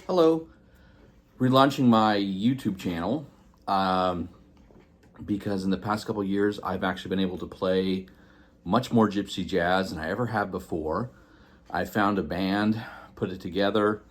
Hello, relaunching my YouTube channel because in the past couple years I've actually been able to play much more gypsy jazz than I ever have before. I found a band, put it together.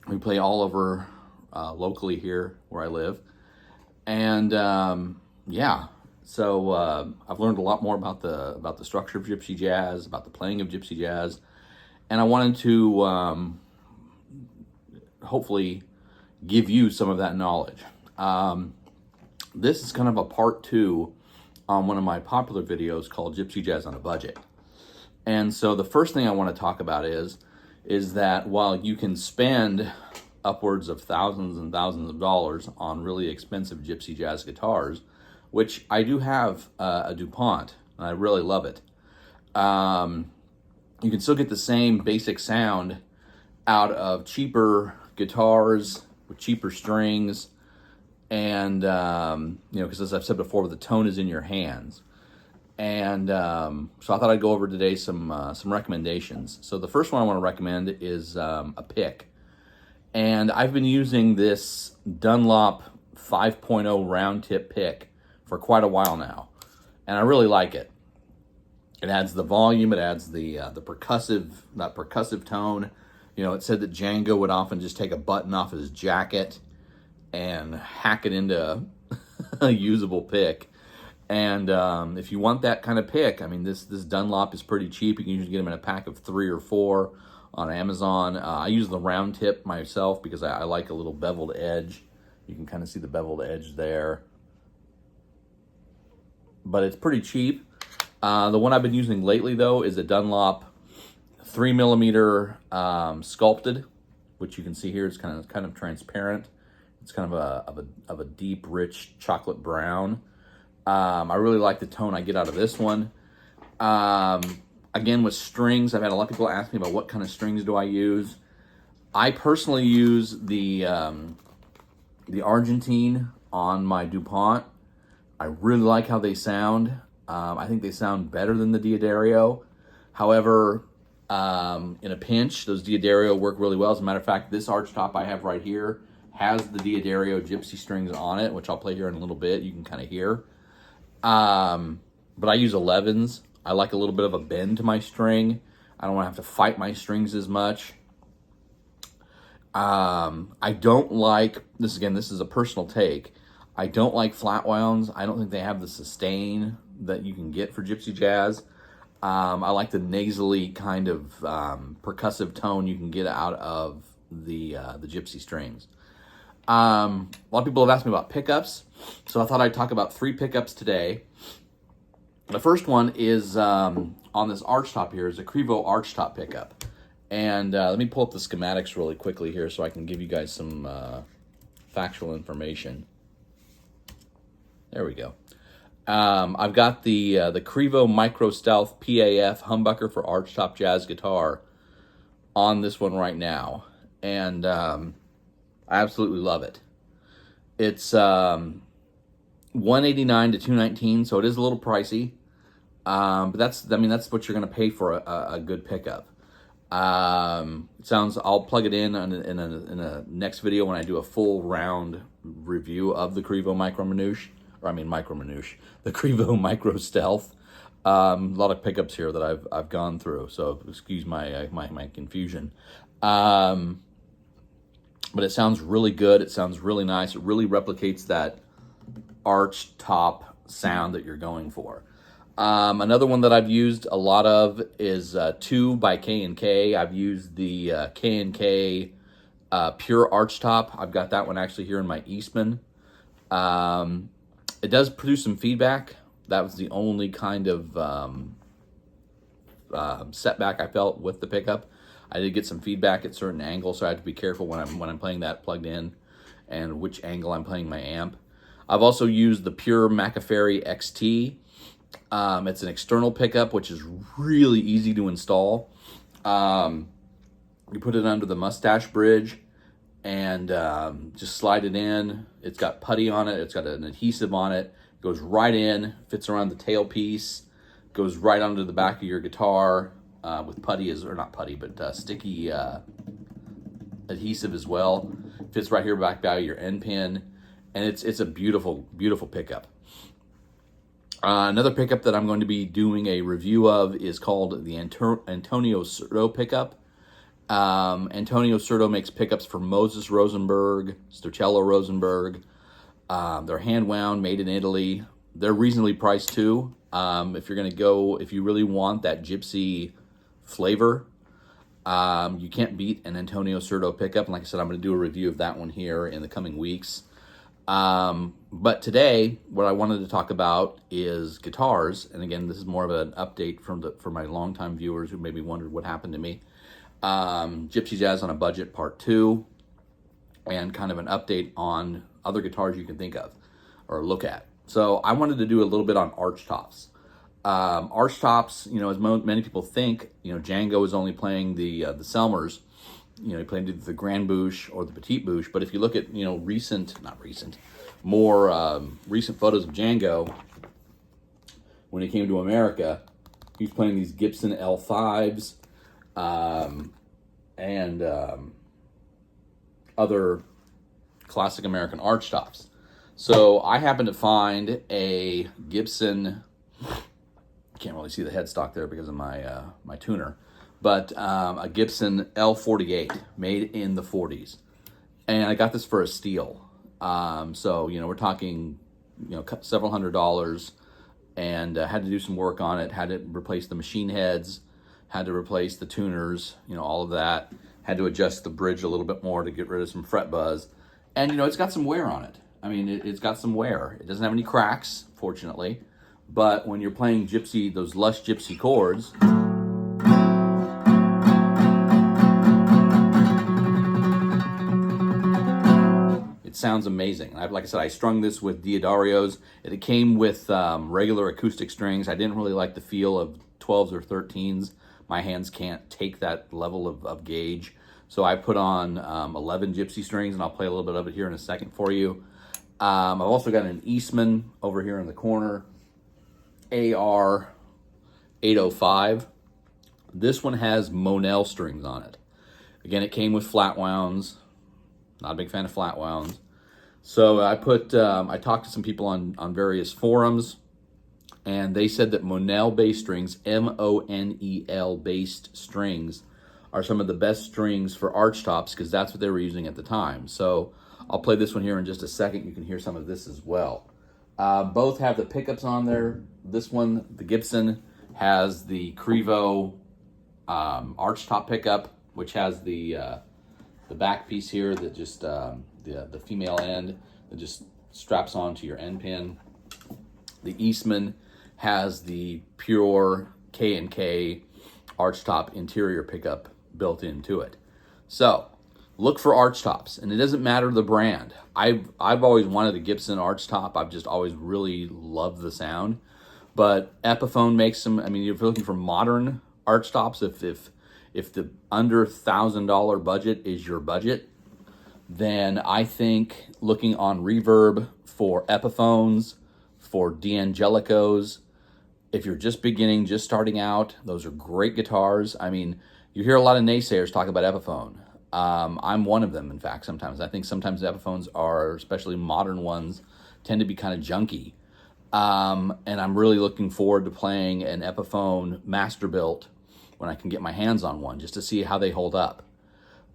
We play all over locally here where I live, and so I've learned a lot more about the structure of gypsy jazz, about the playing of gypsy jazz, and I wanted to hopefully give you some of that knowledge. This is kind of a part two on one of my popular videos called Gypsy Jazz on a Budget. And so the first thing I want to talk about is that while you can spend upwards of thousands and thousands of dollars on really expensive gypsy jazz guitars, which I do have a DuPont, and I really love it, you can still get the same basic sound out of cheaper guitars with cheaper strings, and because as I've said before, the tone is in your hands. And so I thought I'd go over today some recommendations. So the first one I want to recommend is a pick, and I've been using this Dunlop 5.0 round tip pick for quite a while now, and I really like it. It adds the volume, it adds the percussive tone. You know, it said that Django would often just take a button off his jacket and hack it into a usable pick. And if you want that kind of pick, I mean, this Dunlop is pretty cheap. You can usually get them in a pack of 3 or 4 on Amazon. I use the round tip myself because I like a little beveled edge. You can kind of see the beveled edge there. But it's pretty cheap. The one I've been using lately, though, is a Dunlop 3mm sculpted, which you can see here. It's kind of transparent. It's kind of a deep, rich chocolate brown. I really like the tone I get out of this one. Again, with strings, I've had a lot of people ask me about what kind of strings do I use. I personally use the Argentine on my DuPont. I really like how they sound. I think they sound better than the D'Addario. However, in a pinch, those D'Addario work really well. As a matter of fact, this archtop I have right here has the D'Addario gypsy strings on it, which I'll play here in a little bit. You can kind of hear. But I use 11s. I like a little bit of a bend to my string. I don't want to have to fight my strings as much. I don't like, this is a personal take, I don't like flat wounds. I don't think they have the sustain that you can get for gypsy jazz. I like the nasally kind of percussive tone you can get out of the gypsy strings. A lot of people have asked me about pickups, so I thought I'd talk about 3 pickups today. The first one is on this archtop here, is a Crevo archtop pickup. And let me pull up the schematics really quickly here so I can give you guys some factual information. There we go. I've got the Crevo Micro Stealth PAF humbucker for archtop jazz guitar on this one right now, and I absolutely love it. It's $189 to $219, so it is a little pricey, but that's what you're going to pay for a good pickup. It sounds. I'll plug it in a next video when I do a full round review of the Crevo the Crevo Micro Stealth. A lot of pickups here that I've gone through, so excuse my confusion. But it sounds really good. It sounds really nice. It really replicates that arch top sound that you're going for. Another one that I've used a lot of is 2 by K&K. I've used the K&K Pure Archtop. I've got that one actually here in my Eastman. It does produce some feedback. That was the only kind of setback I felt with the pickup. I did get some feedback at certain angles, so I have to be careful when I'm playing that plugged in and which angle I'm playing my amp. I've also used the Pure McAfee XT. It's an external pickup, which is really easy to install. You put it under the mustache bridge and just slide it in. It's got putty on it. It's got an adhesive on it. It goes right in, fits around the tailpiece, goes right onto the back of your guitar with putty, or not putty, but sticky adhesive as well. Fits right here back by your end pin, and it's a beautiful, beautiful pickup. Another pickup that I'm going to be doing a review of is called the Antonio Certo pickup. Antonio Certo makes pickups for Moses Rosenberg, Storcello Rosenberg. They're hand wound, made in Italy. They're reasonably priced too. If you really want that gypsy flavor, you can't beat an Antonio Certo pickup. And like I said, I'm going to do a review of that one here in the coming weeks. But today, what I wanted to talk about is guitars. And again, this is more of an update for my longtime viewers who maybe wondered what happened to me. Gypsy Jazz on a Budget Part 2, and kind of an update on other guitars you can think of or look at. So I wanted to do a little bit on archtops. Archtops, as many people think, Django is only playing the Selmers. He played the Grand Bouche or the Petite Bouche. But if you look at, more recent photos of Django, when he came to America, he's playing these Gibson L5s and other classic American archtops. So I happened to find a Gibson, can't really see the headstock there because of my my tuner, but a Gibson L48 made in the 40s. And I got this for a steal. So, we're talking, several $100s, and had to do some work on it, had to replace the machine heads, had to replace the tuners, all of that, had to adjust the bridge a little bit more to get rid of some fret buzz. And, it's got some wear on it. I mean, it's got some wear. It doesn't have any cracks, fortunately. But when you're playing gypsy, those lush gypsy chords, it sounds amazing. Like I said, I strung this with Diodarios. It came with regular acoustic strings. I didn't really like the feel of 12s or 13s. My hands can't take that level of gauge. So I put on 11 gypsy strings, and I'll play a little bit of it here in a second for you. I've also got an Eastman over here in the corner, AR 805. This one has Monel strings on it. Again, it came with flat wounds. Not a big fan of flat wounds. So I talked to some people on various forums, and they said that Monel based strings, M-O-N-E-L based strings, are some of the best strings for archtops, because that's what they were using at the time. So I'll play this one here in just a second. You can hear some of this as well. Both have the pickups on there. This one, the Gibson, has the Crevo archtop pickup, which has the back piece here that just the female end that just straps onto your end pin. The Eastman has the pure K&K archtop interior pickup built into it. So look for archtops, and it doesn't matter the brand. I've always wanted a Gibson archtop. I've just always really loved the sound. But Epiphone makes them. I mean, if you're looking for modern archtops, if the under $1,000 budget is your budget, then I think looking on Reverb for Epiphones, for D'Angelicos, if you're just beginning, just starting out, those are great guitars. I mean, you hear a lot of naysayers talk about Epiphone. I'm one of them, in fact, sometimes. I think sometimes Epiphones are, especially modern ones, tend to be kind of junky. And I'm really looking forward to playing an Epiphone Masterbuilt when I can get my hands on one, just to see how they hold up.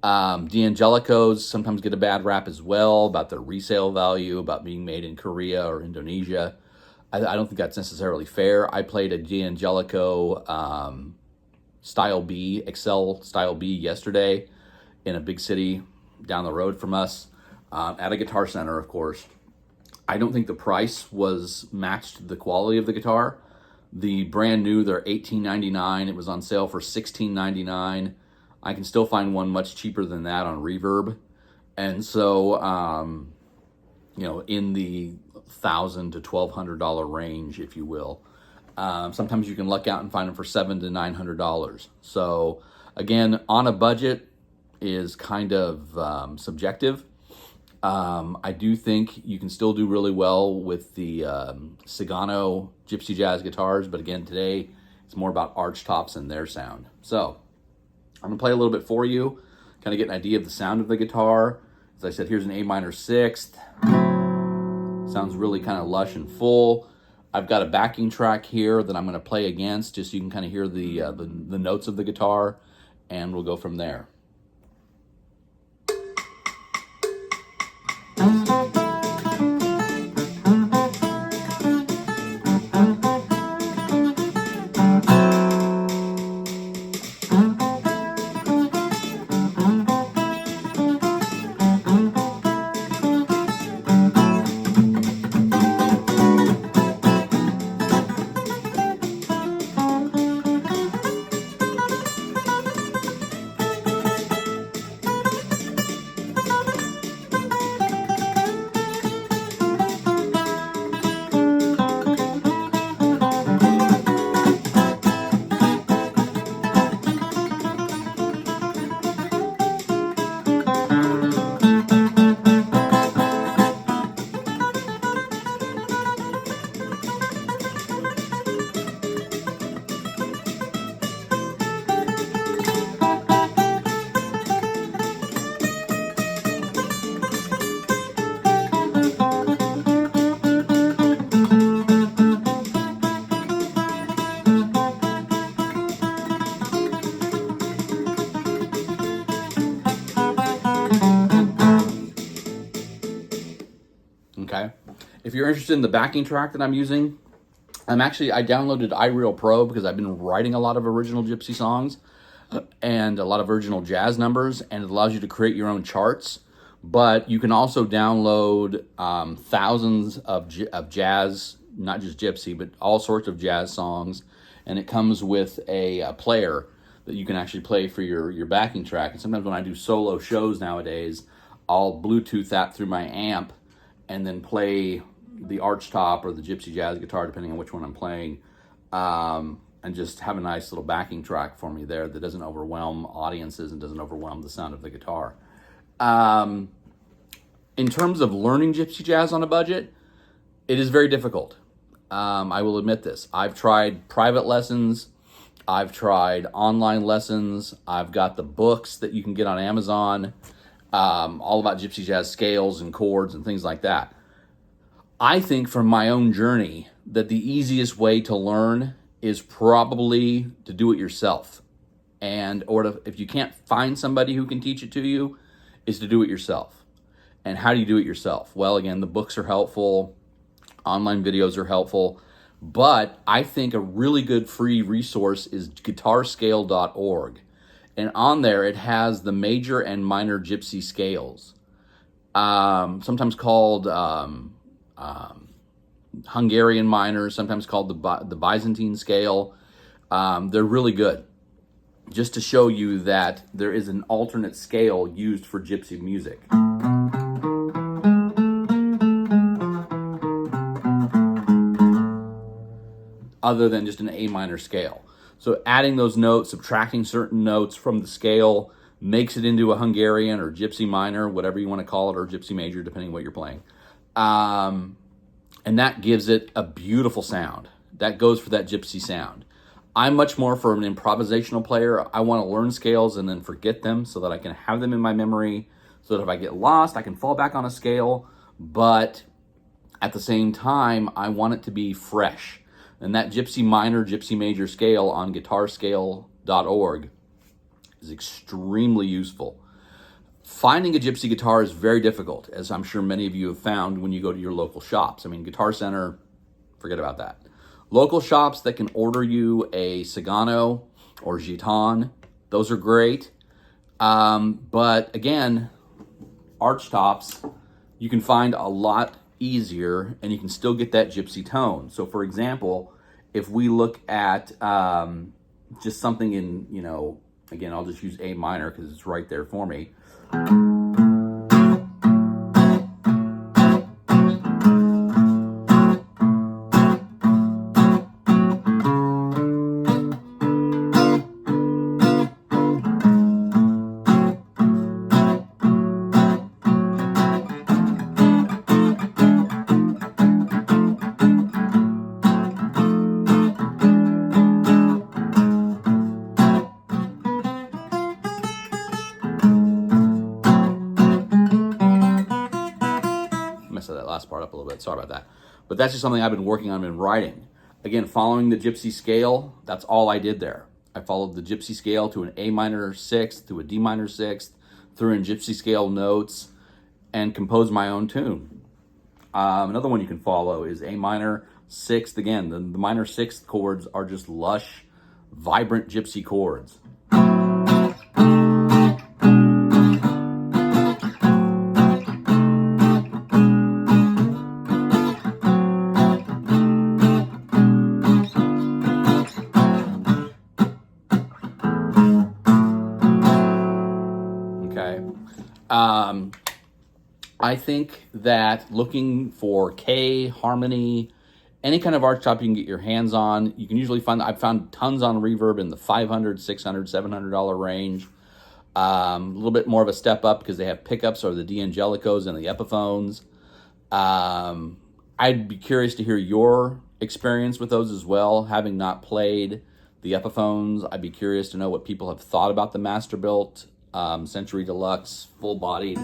D'Angelicos sometimes get a bad rap as well about their resale value, about being made in Korea or Indonesia. I don't think that's necessarily fair. I played a D'Angelico Style B, Excel Style B yesterday in a big city down the road from us, at a Guitar Center, of course. I don't think the price was matched the quality of the guitar. The brand new, they're $18.99. It was on sale for $16.99. I can still find one much cheaper than that on Reverb. And so, in the $1,000 to $1,200 range, if you will. Sometimes you can luck out and find them for $700 to $900. So again, on a budget is kind of subjective. I do think you can still do really well with the Sagano Gypsy Jazz guitars, but again, today it's more about archtops and their sound. So I'm gonna play a little bit for you. kind of get an idea of the sound of the guitar. As I said, here's an A minor sixth. Sounds really kind of lush and full. I've got a backing track here that I'm going to play against, just so you can kind of hear the notes of the guitar, and we'll go from there. Okay, if you're interested in the backing track that I'm using, I downloaded iReal Pro because I've been writing a lot of original Gypsy songs and a lot of original jazz numbers, and it allows you to create your own charts. But you can also download thousands of jazz, not just Gypsy, but all sorts of jazz songs, and it comes with a player that you can actually play for your backing track. And sometimes when I do solo shows nowadays, I'll Bluetooth that through my amp and then play the archtop or the Gypsy Jazz guitar, depending on which one I'm playing, and just have a nice little backing track for me there that doesn't overwhelm audiences and doesn't overwhelm the sound of the guitar. In terms of learning Gypsy Jazz on a budget, it is very difficult. I will admit this. I've tried private lessons. I've tried online lessons. I've got the books that you can get on Amazon, all about Gypsy Jazz scales and chords and things like that. I think from my own journey that the easiest way to learn is probably to do it yourself. If you can't find somebody who can teach it to you, is to do it yourself. And how do you do it yourself? Well, again, the books are helpful. Online videos are helpful. But I think a really good free resource is guitarscale.org. And on there, it has the major and minor Gypsy scales, sometimes called Hungarian minor, sometimes called the Byzantine scale. They're really good, just to show you that there is an alternate scale used for Gypsy music. Other than just an A minor scale. So adding those notes, subtracting certain notes from the scale, makes it into a Hungarian or Gypsy minor, whatever you want to call it, or Gypsy major, depending on what you're playing. And that gives it a beautiful sound. That goes for that Gypsy sound. I'm much more for an improvisational player. I want to learn scales and then forget them so that I can have them in my memory, so that if I get lost, I can fall back on a scale. But at the same time, I want it to be fresh. And that Gypsy minor, Gypsy major scale on guitarscale.org is extremely useful. Finding a Gypsy guitar is very difficult, as I'm sure many of you have found when you go to your local shops. I mean, Guitar Center, forget about that. Local shops that can order you a Sagano or Gitan, those are great. But again, archtops, you can find a lot easier, and you can still get that Gypsy tone. So for example, if we look at just something in, again, I'll just use A minor because it's right there for me. last part up a little bit. Sorry about that. But that's just something I've been working on in writing. Again, following the Gypsy scale, that's all I did there. I followed the Gypsy scale to an A minor sixth, to a D minor sixth, threw in Gypsy scale notes, and composed my own tune. Another one you can follow is A minor sixth. Again, the minor sixth chords are just lush, vibrant Gypsy chords. Okay. I think that looking for K, harmony, any kind of archtop you can get your hands on, you can usually find, I've found tons on Reverb in the $500, $600, $700 range. A little bit more of a step up because they have pickups or the D'Angelicos and the Epiphones. I'd be curious to hear your experience with those as well. Having not played the Epiphones, I'd be curious to know what people have thought about the Masterbuilt Century Deluxe full-bodied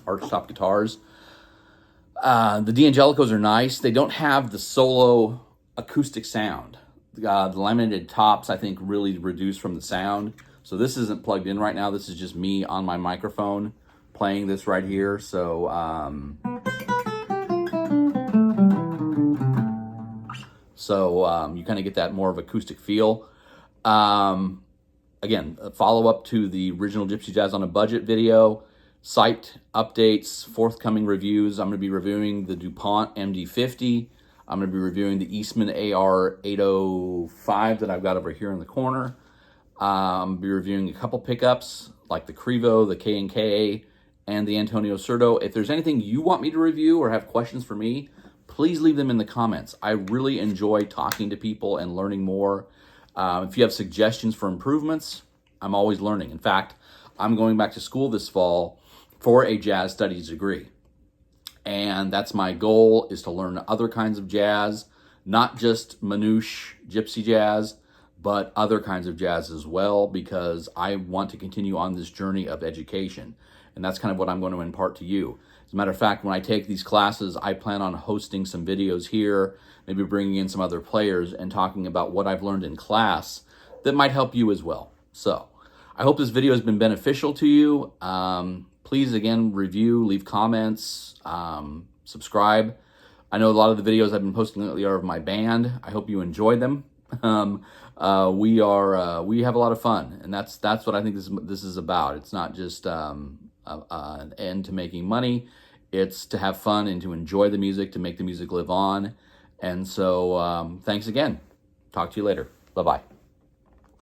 archtop guitars. The D'Angelicos are nice. They don't have the solo acoustic sound. The laminated tops, I think, really reduce from the sound. So this isn't plugged in right now. This is just me on my microphone playing this right here. So you kind of get that more of acoustic feel. Again, a follow-up to the original Gypsy Jazz on a Budget video. Site updates, forthcoming reviews. I'm going to be reviewing the DuPont MD50. I'm going to be reviewing the Eastman AR805 that I've got over here in the corner. I'm going to be reviewing a couple pickups like the Crevo, the K&K, and the Antonio Certo. If there's anything you want me to review or have questions for me, please leave them in the comments. I really enjoy talking to people and learning more. If you have suggestions for improvements, I'm always learning. In fact, I'm going back to school this fall for a jazz studies degree. And that's my goal, is to learn other kinds of jazz, not just manouche gypsy jazz, but other kinds of jazz as well, because I want to continue on this journey of education. And that's kind of what I'm going to impart to you. As a matter of fact, when I take these classes, I plan on hosting some videos here, maybe bringing in some other players and talking about what I've learned in class that might help you as well. So I hope this video has been beneficial to you. Please, again, review, leave comments, subscribe. I know a lot of the videos I've been posting lately are of my band. I hope you enjoy them. We have a lot of fun, and that's what I think this is about. It's not just an end to making money. It's to have fun and to enjoy the music, to make the music live on. And so thanks again. Talk to you later. Bye-bye.